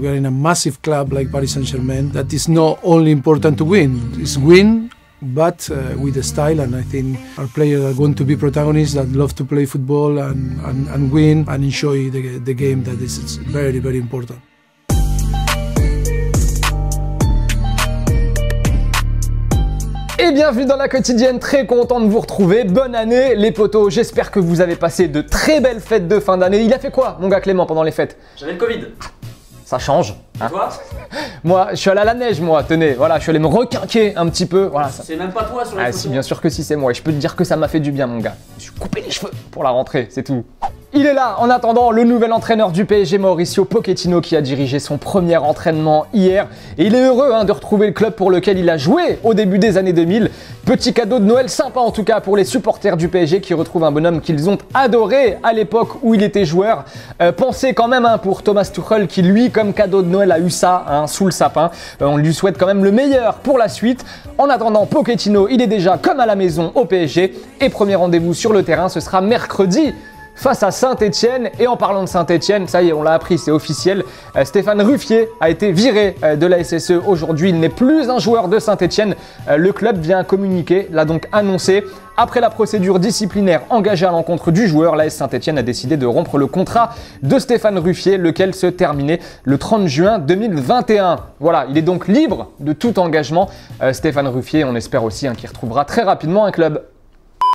We are in a massive club like Paris Saint-Germain that is not only important to win, it's win, but with a style, and I think our players are going to be protagonists that love to play football and win and enjoy the game. That is very, very important. Et bienvenue dans la quotidienne, très content de vous retrouver, bonne année les potos, j'espère que vous avez passé de très belles fêtes de fin d'année. Il a fait quoi mon gars Clément pendant les fêtes? J'avais le Covid. Ça change. Et toi? Moi, je suis allé à la neige, moi, tenez, voilà, je suis allé me requinquer un petit peu, voilà. C'est même pas toi sur les photos. Si, bien sûr que si, c'est moi, et je peux te dire que ça m'a fait du bien, mon gars. Je me suis coupé les cheveux pour la rentrée, c'est tout. Il est là, en attendant, le nouvel entraîneur du PSG, Mauricio Pochettino, qui a dirigé son premier entraînement hier. Et il est heureux de retrouver le club pour lequel il a joué au début des années 2000. Petit cadeau de Noël sympa en tout cas pour les supporters du PSG qui retrouvent un bonhomme qu'ils ont adoré à l'époque où il était joueur. Pensez quand même pour Thomas Tuchel qui lui, comme cadeau de Noël, a eu ça sous le sapin. On lui souhaite quand même le meilleur pour la suite. En attendant, Pochettino, il est déjà comme à la maison au PSG. Et premier rendez-vous sur le terrain, ce sera mercredi face à Saint-Etienne. Et en parlant de Saint-Etienne, ça y est, on l'a appris, c'est officiel. Stéphane Ruffier a été viré de la SSE aujourd'hui. Il n'est plus un joueur de Saint-Etienne. Le club vient communiquer, l'a donc annoncé. Après la procédure disciplinaire engagée à l'encontre du joueur, l'AS Saint-Etienne a décidé de rompre le contrat de Stéphane Ruffier, lequel se terminait le 30 juin 2021. Voilà, il est donc libre de tout engagement. Stéphane Ruffier, on espère aussi qu'il retrouvera très rapidement un club.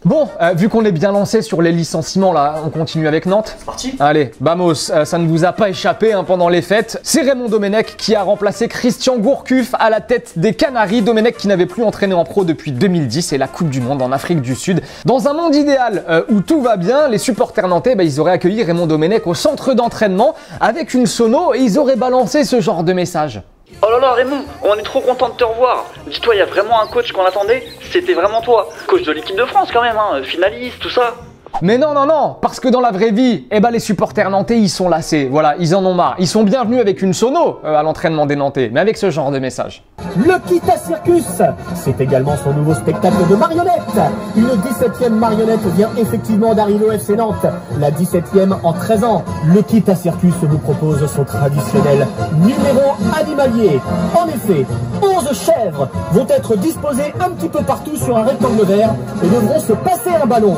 Bon, vu qu'on est bien lancé sur les licenciements, là, on continue avec Nantes. C'est parti. Allez, vamos, ça ne vous a pas échappé pendant les fêtes. C'est Raymond Domenech qui a remplacé Christian Gourcuff à la tête des Canaries. Domenech qui n'avait plus entraîné en pro depuis 2010 et la Coupe du Monde en Afrique du Sud. Dans un monde idéal où tout va bien, les supporters nantais, ils auraient accueilli Raymond Domenech au centre d'entraînement avec une sono et ils auraient balancé ce genre de message. Oh là là Raymond, on est trop content de te revoir. Dis-toi, il y a vraiment un coach qu'on attendait, c'était vraiment toi. Coach de l'équipe de France quand même, finaliste, tout ça. Mais non, parce que dans la vraie vie, les supporters nantais, ils sont lassés. Voilà, ils en ont marre. Ils sont bienvenus avec une sono à l'entraînement des Nantais, mais avec ce genre de message. Le Kita Circus, c'est également son nouveau spectacle de marionnettes. Une 17e marionnette vient effectivement d'arriver au FC Nantes. La 17e en 13 ans. Le Kita Circus vous propose son traditionnel numéro animalier. En effet, 11 chèvres vont être disposées un petit peu partout sur un rectangle vert et devront se passer un ballon.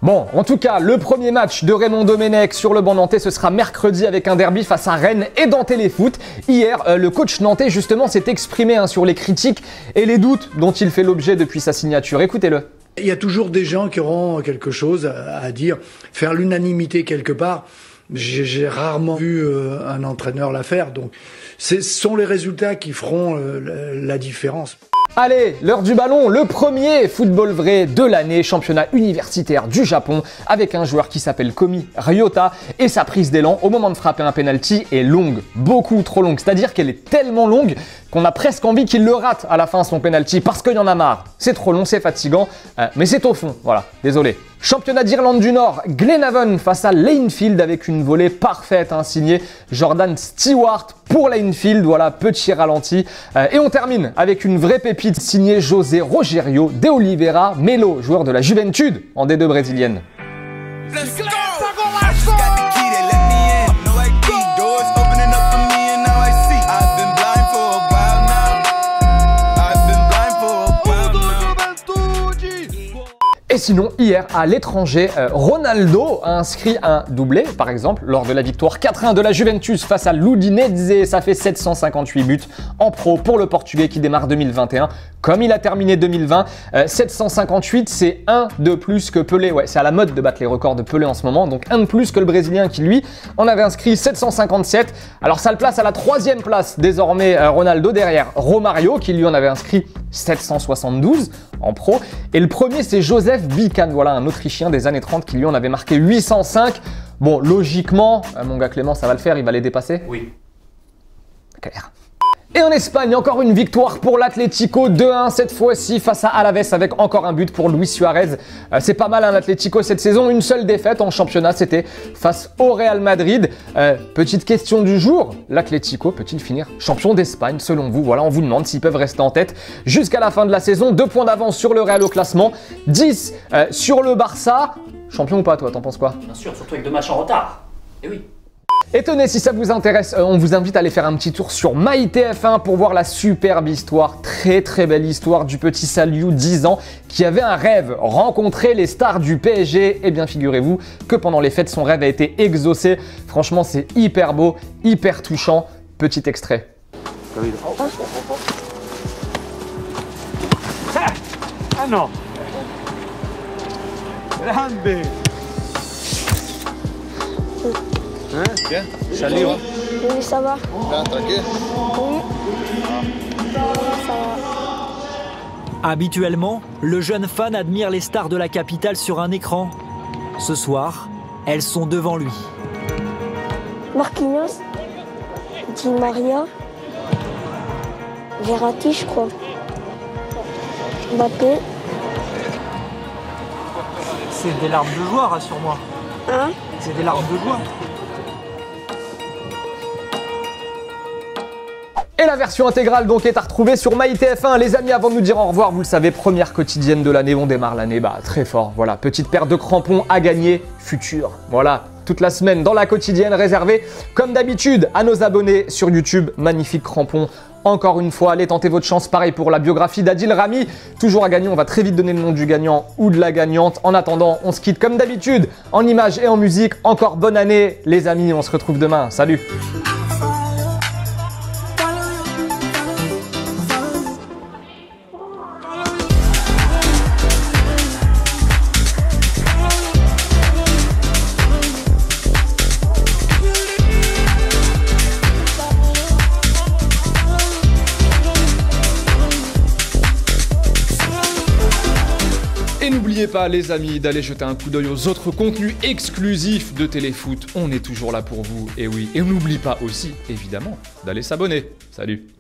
Bon, en tout cas, le premier match de Raymond Domenech sur le banc nantais, ce sera mercredi avec un derby face à Rennes et dans Téléfoot. Hier, le coach nantais justement s'est exprimé sur les critiques et les doutes dont il fait l'objet depuis sa signature. Écoutez-le. Il y a toujours des gens qui auront quelque chose à dire, faire l'unanimité quelque part. J'ai rarement vu un entraîneur la faire, donc ce sont les résultats qui feront la différence. Allez, l'heure du ballon, le premier football vrai de l'année, championnat universitaire du Japon, avec un joueur qui s'appelle Komi Ryota, et sa prise d'élan au moment de frapper un penalty est longue, beaucoup trop longue, c'est-à-dire qu'elle est tellement longue qu'on a presque envie qu'il le rate à la fin son penalty, parce qu'il y en a marre. C'est trop long, c'est fatigant, mais c'est au fond, voilà, désolé. Championnat d'Irlande du Nord, Glenavon face à Lanefield avec une volée parfaite, signée Jordan Stewart pour Lanefield, voilà, petit ralenti. Et on termine avec une vraie pépite signée José Rogerio de Oliveira Melo, joueur de la Juventude en D2 brésilienne. Et sinon, hier, à l'étranger, Ronaldo a inscrit un doublé, par exemple, lors de la victoire 4-1 de la Juventus face à l'Udinese. Ça fait 758 buts en pro pour le Portugais qui démarre 2021. Comme il a terminé 2020, 758, c'est un de plus que Pelé. Ouais, c'est à la mode de battre les records de Pelé en ce moment. Donc un de plus que le Brésilien qui, lui, en avait inscrit 757. Alors ça le place à la 3e place désormais, Ronaldo, derrière Romario qui, lui, en avait inscrit 772 en pro. Et le premier, c'est Joseph Bican, voilà, un Autrichien des années 30 qui, lui, en avait marqué 805. Bon, logiquement, mon gars Clément, ça va le faire, il va les dépasser? Oui. Claire. Et en Espagne, encore une victoire pour l'Atlético, 2-1 cette fois-ci face à Alaves avec encore un but pour Luis Suarez. C'est pas mal l'Atlético cette saison, une seule défaite en championnat, c'était face au Real Madrid. Petite question du jour, l'Atlético peut-il finir champion d'Espagne selon vous? Voilà, on vous demande s'ils peuvent rester en tête jusqu'à la fin de la saison. 2 points d'avance sur le Real au classement, 10 sur le Barça. Champion ou pas toi, t'en penses quoi? Bien sûr, surtout avec 2 matchs en retard. Et oui. Et tenez, si ça vous intéresse, on vous invite à aller faire un petit tour sur MyTF1 pour voir la superbe histoire, très très belle histoire du petit Saliou, 10 ans, qui avait un rêve, rencontrer les stars du PSG. Et bien figurez-vous que pendant les fêtes, son rêve a été exaucé. Franchement, c'est hyper beau, hyper touchant. Petit extrait. Ah non. Grande. Hein? Bien. Salut. Oui, ça va. Bien, tranquille. Oui. Ça va. Habituellement, le jeune fan admire les stars de la capitale sur un écran. Ce soir, elles sont devant lui. Marquinhos, Di Maria, Verratti, je crois. Mbappé. C'est des larmes de joie, rassure-moi. Hein? C'est des larmes de joie. Et la version intégrale donc est à retrouver sur MyTF1. Les amis, avant de nous dire au revoir, vous le savez, première quotidienne de l'année, on démarre l'année très fort. Voilà, petite paire de crampons à gagner, futur. Voilà, toute la semaine dans la quotidienne réservée, comme d'habitude, à nos abonnés sur YouTube. Magnifique crampons. Encore une fois, allez tenter votre chance. Pareil pour la biographie d'Adil Rami. Toujours à gagner, on va très vite donner le nom du gagnant ou de la gagnante. En attendant, on se quitte comme d'habitude, en images et en musique. Encore bonne année, les amis, on se retrouve demain. Salut! Et n'oubliez pas les amis d'aller jeter un coup d'œil aux autres contenus exclusifs de Téléfoot. On est toujours là pour vous, et oui. Et on n'oublie pas aussi, évidemment, d'aller s'abonner. Salut!